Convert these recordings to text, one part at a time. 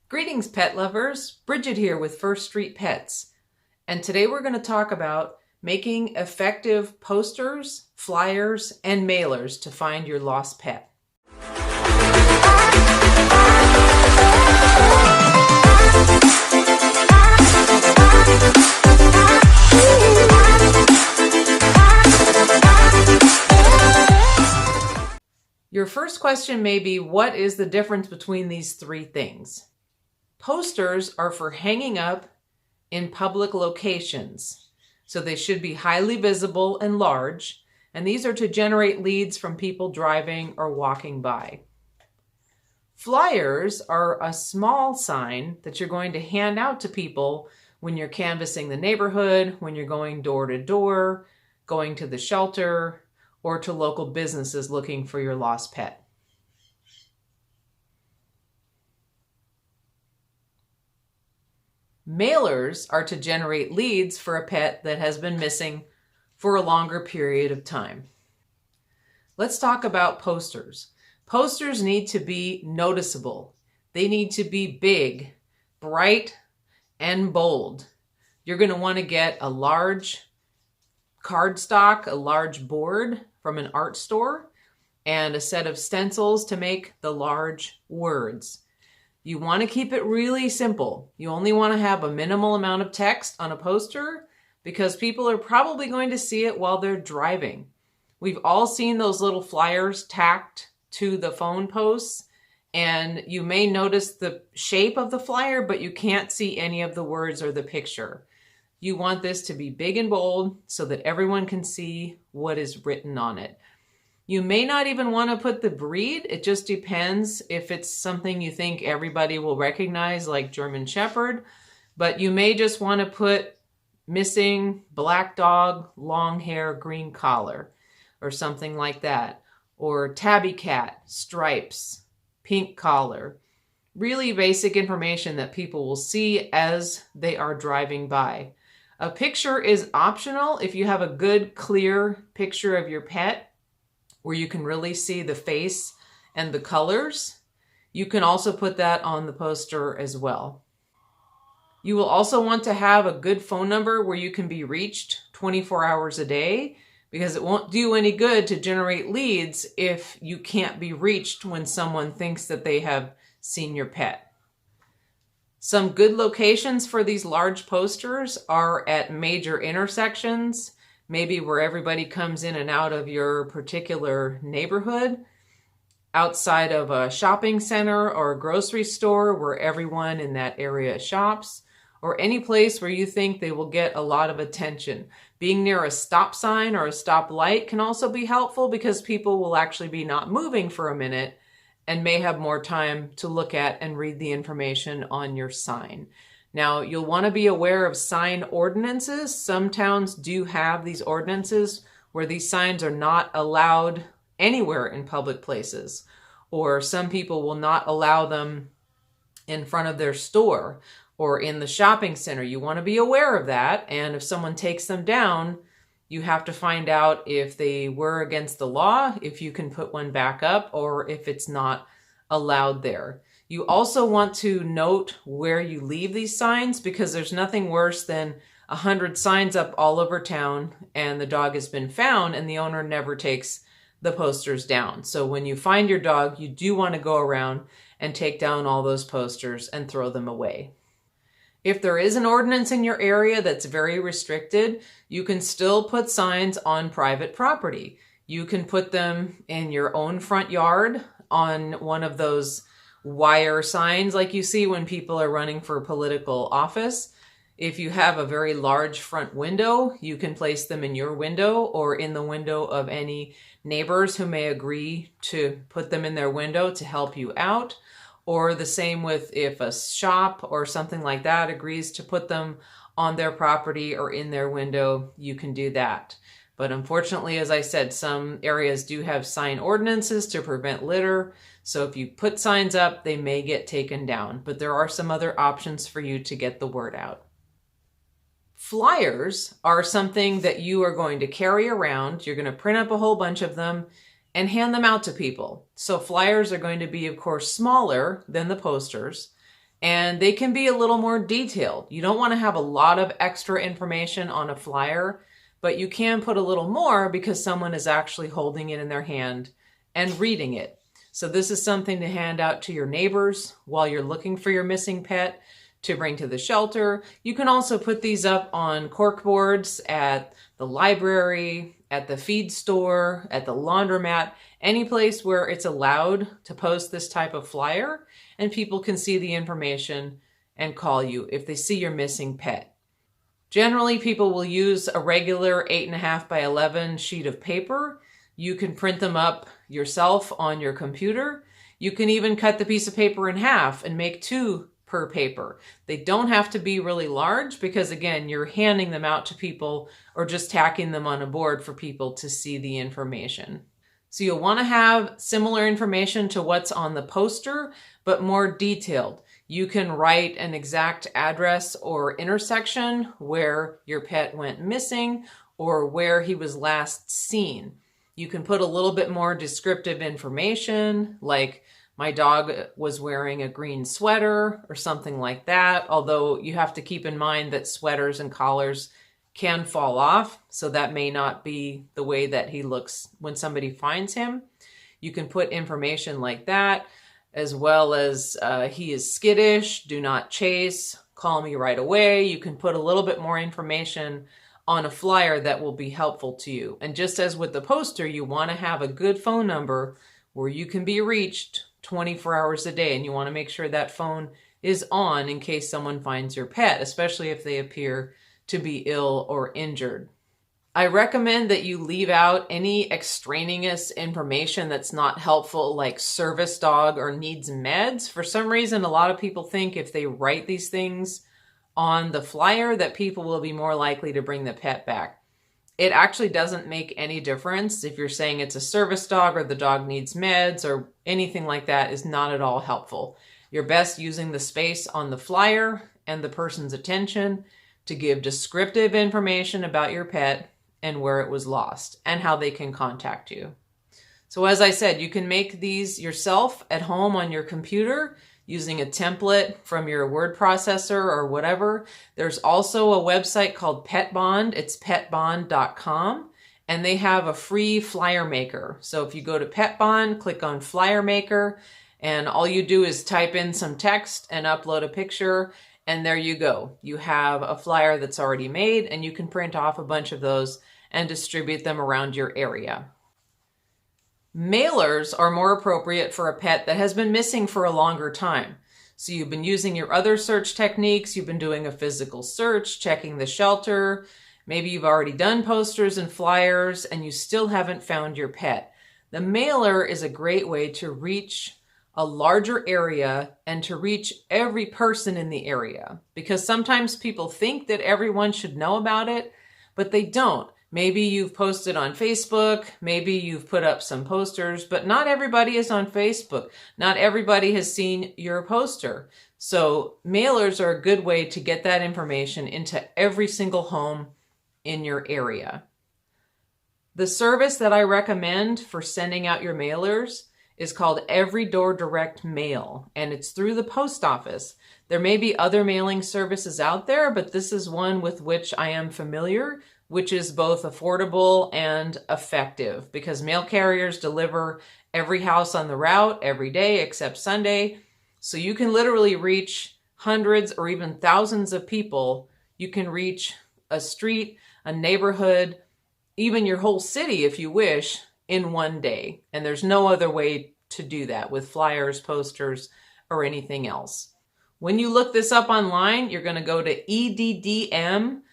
Greetings, pet lovers. Bridget here with First Street Pets. And today we're going to talk about making effective posters, flyers, and mailers to find your lost pet. Your first question may be, what is the difference between these three things? Posters are for hanging up in public locations, so they should be highly visible and large, and these are to generate leads from people driving or walking by. Flyers are a small sign that you're going to hand out to people when you're canvassing the neighborhood, when you're going door to door, going to the shelter, or to local businesses looking for your lost pet. Mailers are to generate leads for a pet that has been missing for a longer period of time. Let's talk about posters. Posters need to be noticeable. They need to be big, bright, and bold. You're going to want to get a large cardstock, a large board from an art store, and a set of stencils to make the large words. You want to keep it really simple. You only want to have a minimal amount of text on a poster because people are probably going to see it while they're driving. We've all seen those little flyers tacked to the phone posts, and you may notice the shape of the flyer, but you can't see any of the words or the picture. You want this to be big and bold so that everyone can see what is written on it. You may not even want to put the breed. It just depends if it's something you think everybody will recognize, like German Shepherd. But you may just want to put missing black dog, long hair, green collar, or something like that. Or tabby cat, stripes, pink collar. Really basic information that people will see as they are driving by. A picture is optional if you have a good, clear picture of your pet where you can really see the face and the colors. You can also put that on the poster as well. You will also want to have a good phone number where you can be reached 24 hours a day, because it won't do any good to generate leads if you can't be reached when someone thinks that they have seen your pet. Some good locations for these large posters are at major intersections, maybe where everybody comes in and out of your particular neighborhood, outside of a shopping center or a grocery store where everyone in that area shops, or any place where you think they will get a lot of attention. Being near a stop sign or a stop light can also be helpful because people will actually be not moving for a minute and may have more time to look at and read the information on your sign. Now, you'll want to be aware of sign ordinances. Some towns do have these ordinances where these signs are not allowed anywhere in public places, or some people will not allow them in front of their store or in the shopping center. You want to be aware of that, and if someone takes them down, you have to find out if they were against the law, if you can put one back up, or if it's not allowed there. You also want to note where you leave these signs, because there's nothing worse than 100 signs up all over town and the dog has been found and the owner never takes the posters down. So when you find your dog, you do want to go around and take down all those posters and throw them away. If there is an ordinance in your area that's very restricted, you can still put signs on private property. You can put them in your own front yard on one of those wire signs like you see when people are running for political office. If you have a very large front window, you can place them in your window or in the window of any neighbors who may agree to put them in their window to help you out. Or the same with if a shop or something like that agrees to put them on their property or in their window, you can do that. But unfortunately, as I said, some areas do have sign ordinances to prevent litter. So if you put signs up, they may get taken down. But there are some other options for you to get the word out. Flyers are something that you are going to carry around. You're going to print up a whole bunch of them and hand them out to people. So flyers are going to be, of course, smaller than the posters, and they can be a little more detailed. You don't want to have a lot of extra information on a flyer, but you can put a little more because someone is actually holding it in their hand and reading it. So this is something to hand out to your neighbors while you're looking for your missing pet to bring to the shelter. You can also put these up on corkboards at the library, at the feed store, at the laundromat, any place where it's allowed to post this type of flyer, and people can see the information and call you if they see your missing pet. Generally, people will use a regular 8.5 by 11 sheet of paper. You can print them up yourself on your computer. You can even cut the piece of paper in half and make 2 per paper. They don't have to be really large because, again, you're handing them out to people or just tacking them on a board for people to see the information. So you'll want to have similar information to what's on the poster, but more detailed. You can write an exact address or intersection where your pet went missing or where he was last seen. You can put a little bit more descriptive information, like my dog was wearing a green sweater or something like that, although you have to keep in mind that sweaters and collars can fall off, so that may not be the way that he looks when somebody finds him. You can put information like that, as well as he is skittish, do not chase, call me right away. You can put a little bit more information on a flyer that will be helpful to you. And just as with the poster, you want to have a good phone number where you can be reached 24 hours a day, and you want to make sure that phone is on in case someone finds your pet, especially if they appear to be ill or injured. I recommend that you leave out any extraneous information that's not helpful, like service dog or needs meds. For some reason, a lot of people think if they write these things on the flyer that people will be more likely to bring the pet back. It actually doesn't make any difference if you're saying it's a service dog or the dog needs meds or anything like that is not at all helpful. You're best using the space on the flyer and the person's attention to give descriptive information about your pet and where it was lost and how they can contact you. So as I said, you can make these yourself at home on your computer using a template from your word processor or whatever. There's also a website called Pet Bond. It's petbond.com, and they have a free flyer maker. So if you go to Pet Bond, click on Flyer Maker, and all you do is type in some text and upload a picture, and there you go. You have a flyer that's already made, and you can print off a bunch of those and distribute them around your area. Mailers are more appropriate for a pet that has been missing for a longer time. So you've been using your other search techniques, you've been doing a physical search, checking the shelter, maybe you've already done posters and flyers and you still haven't found your pet. The mailer is a great way to reach a larger area and to reach every person in the area, because sometimes people think that everyone should know about it, but they don't. Maybe you've posted on Facebook, maybe you've put up some posters, but not everybody is on Facebook. Not everybody has seen your poster. So mailers are a good way to get that information into every single home in your area. The service that I recommend for sending out your mailers is called Every Door Direct Mail, and it's through the post office. There may be other mailing services out there, but this is one with which I am familiar, which is both affordable and effective because mail carriers deliver every house on the route every day except Sunday. So you can literally reach hundreds or even thousands of people. You can reach a street, a neighborhood, even your whole city if you wish in one day. And there's no other way to do that with flyers, posters, or anything else. When you look this up online, you're going to go to eddm.usps.com.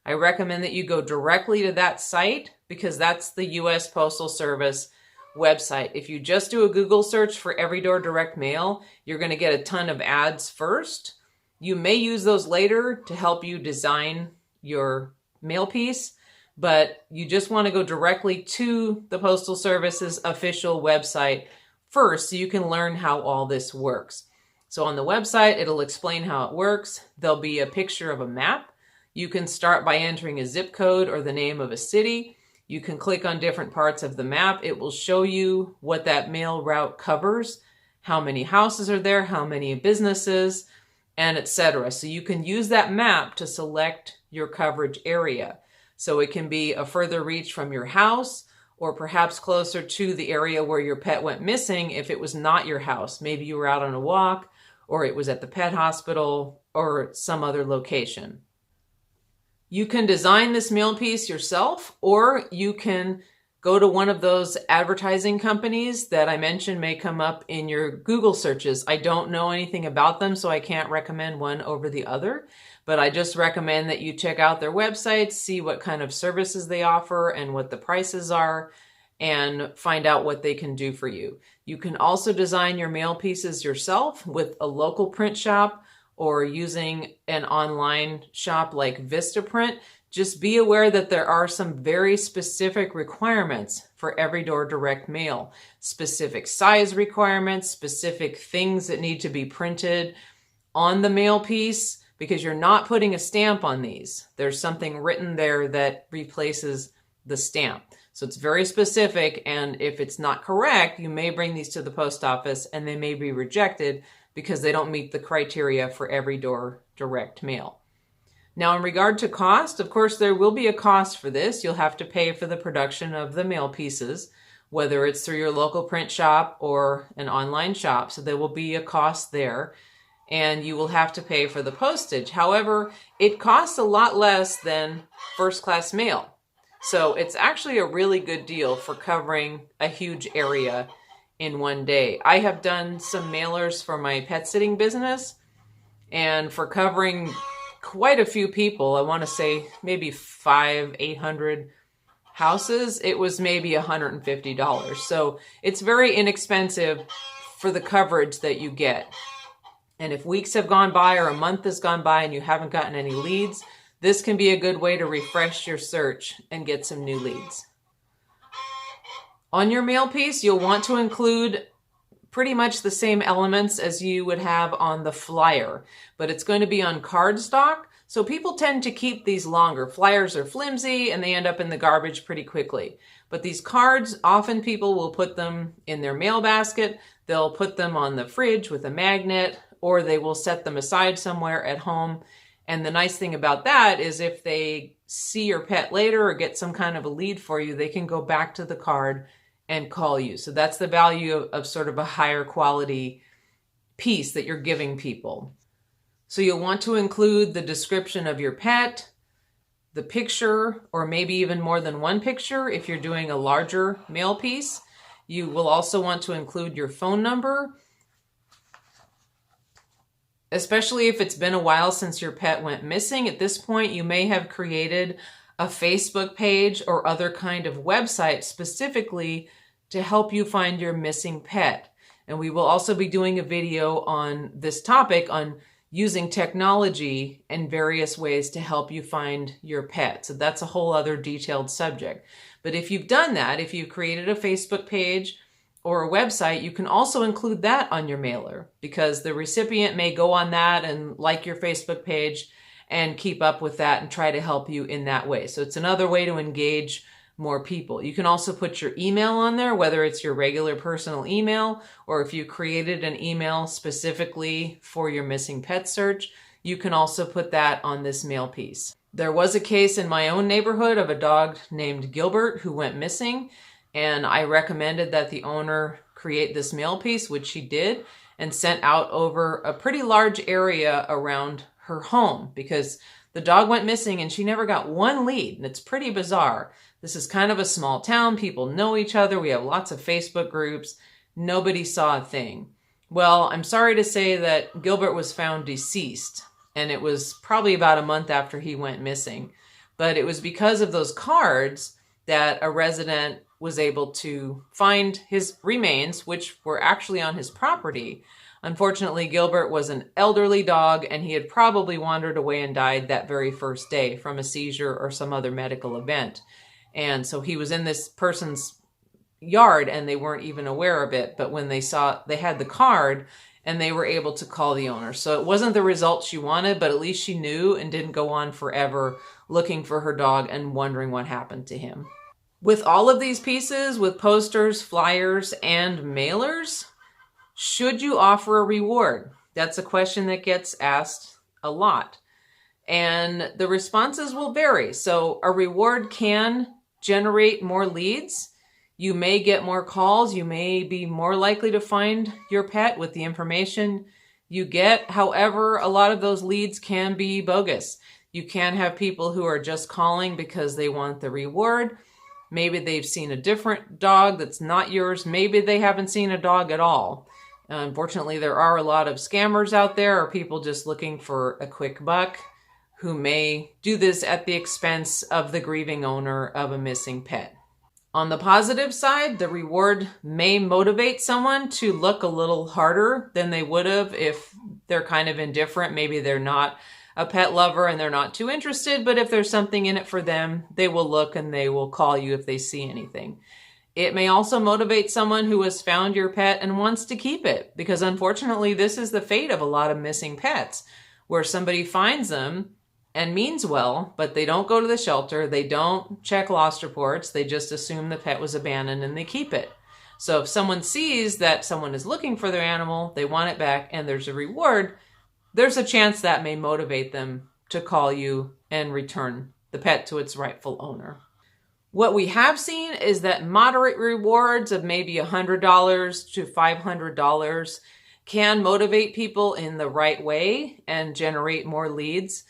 I recommend that you go directly to that site because that's the U.S. Postal Service website. If you just do a Google search for Every Door Direct Mail, you're going to get a ton of ads first. You may use those later to help you design your mail piece, but you just want to go directly to the Postal Service's official website first so you can learn how all this works. So on the website, it'll explain how it works. There'll be a picture of a map. You can start by entering a zip code or the name of a city. You can click on different parts of the map. It will show you what that mail route covers, how many houses are there, how many businesses, and etc. So you can use that map to select your coverage area. So it can be a further reach from your house, or perhaps closer to the area where your pet went missing if it was not your house. Maybe you were out on a walk, or it was at the pet hospital, or some other location. You can design this mail piece yourself, or you can go to one of those advertising companies that I mentioned may come up in your Google searches. I don't know anything about them, so I can't recommend one over the other, but I just recommend that you check out their websites, see what kind of services they offer and what the prices are, and find out what they can do for you. You can also design your mail pieces yourself with a local print shop or using an online shop like Vistaprint. Just be aware that there are some very specific requirements for every door direct mail. Specific size requirements, specific things that need to be printed on the mail piece, because you're not putting a stamp on these. There's something written there that replaces the stamp. So it's very specific, and if it's not correct, you may bring these to the post office and they may be rejected because they don't meet the criteria for every door direct mail. Now, in regard to cost, of course, there will be a cost for this. You'll have to pay for the production of the mail pieces, whether it's through your local print shop or an online shop. So there will be a cost there, and you will have to pay for the postage. However, it costs a lot less than first-class mail. So it's actually a really good deal for covering a huge area in one day. I have done some mailers for my pet sitting business, and for covering quite a few people, I want to say maybe 800 houses, it was maybe $150. So it's very inexpensive for the coverage that you get. And if weeks have gone by or a month has gone by and you haven't gotten any leads, this can be a good way to refresh your search and get some new leads. On your mail piece, you'll want to include pretty much the same elements as you would have on the flyer, but it's going to be on cardstock. So people tend to keep these longer. Flyers are flimsy and they end up in the garbage pretty quickly. But these cards, often people will put them in their mail basket. They'll put them on the fridge with a magnet, or they will set them aside somewhere at home. And the nice thing about that is if they see your pet later or get some kind of a lead for you, they can go back to the card and call you. So that's the value of sort of a higher quality piece that you're giving people. So you'll want to include the description of your pet, the picture, or maybe even more than one picture if you're doing a larger mail piece. You will also want to include your phone number, especially if it's been a while since your pet went missing. At this point, you may have created a Facebook page or other kind of website specifically to help you find your missing pet. And we will also be doing a video on this topic on using technology in various ways to help you find your pet. So that's a whole other detailed subject. But if you've done that, if you've created a Facebook page or a website, you can also include that on your mailer, because the recipient may go on that and like your Facebook page and keep up with that and try to help you in that way. So it's another way to engage more people. You can also put your email on there, whether it's your regular personal email or if you created an email specifically for your missing pet search, you can also put that on this mail piece. There was a case in my own neighborhood of a dog named Gilbert who went missing, and I recommended that the owner create this mail piece, which she did, and sent out over a pretty large area around her home because the dog went missing and she never got one lead, and it's pretty bizarre. This is kind of a small town. People know each other. We have lots of Facebook groups. Nobody saw a thing. Well, I'm sorry to say that Gilbert was found deceased, and it was probably about a month after he went missing. But it was because of those cards that a resident was able to find his remains, which were actually on his property. Unfortunately, Gilbert was an elderly dog, and he had probably wandered away and died that very first day from a seizure or some other medical event. And so he was in this person's yard and they weren't even aware of it. But when they saw, they had the card and they were able to call the owner. So it wasn't the result she wanted, but at least she knew and didn't go on forever looking for her dog and wondering what happened to him. With all of these pieces, with posters, flyers, and mailers, Should you offer a reward? That's a question that gets asked a lot. And the responses will vary. So a reward can generate more leads. You may get more calls. You may be more likely to find your pet with the information you get. However, a lot of those leads can be bogus. You can have people who are just calling because they want the reward. Maybe they've seen a different dog that's not yours. Maybe they haven't seen a dog at all. Unfortunately, there are a lot of scammers out there, or people just looking for a quick buck who may do this at the expense of the grieving owner of a missing pet. On the positive side, the reward may motivate someone to look a little harder than they would have if they're kind of indifferent. Maybe they're not a pet lover and they're not too interested, but if there's something in it for them, they will look and they will call you if they see anything. It may also motivate someone who has found your pet and wants to keep it, because unfortunately, this is the fate of a lot of missing pets, where somebody finds them and means well, but they don't go to the shelter, they don't check lost reports, they just assume the pet was abandoned and they keep it. So if someone sees that someone is looking for their animal, they want it back, and there's a reward, there's a chance that may motivate them to call you and return the pet to its rightful owner. What we have seen is that moderate rewards of maybe $100 to $500 can motivate people in the right way and generate more leads.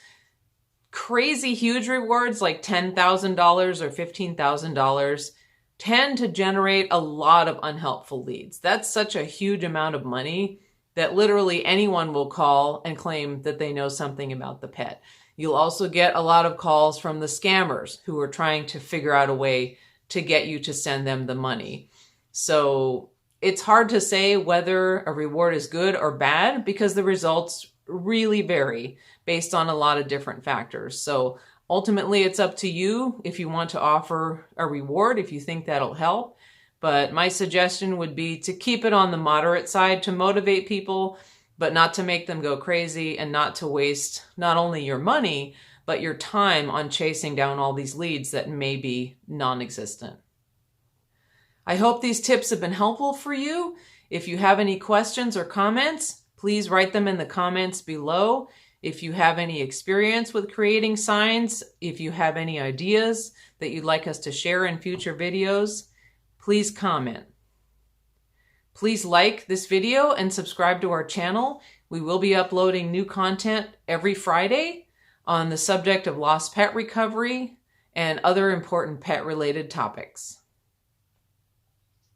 Crazy huge rewards like $10,000 or $15,000 tend to generate a lot of unhelpful leads. That's such a huge amount of money that literally anyone will call and claim that they know something about the pet. You'll also get a lot of calls from the scammers who are trying to figure out a way to get you to send them the money. So it's hard to say whether a reward is good or bad because the results really vary based on a lot of different factors. So ultimately, it's up to you if you want to offer a reward, if you think that'll help. But my suggestion would be to keep it on the moderate side to motivate people, but not to make them go crazy and not to waste not only your money, but your time on chasing down all these leads that may be non-existent. I hope these tips have been helpful for you. If you have any questions or comments, please write them in the comments below. If you have any experience with creating signs, if you have any ideas that you'd like us to share in future videos, please comment. Please like this video and subscribe to our channel. We will be uploading new content every Friday on the subject of lost pet recovery and other important pet-related topics.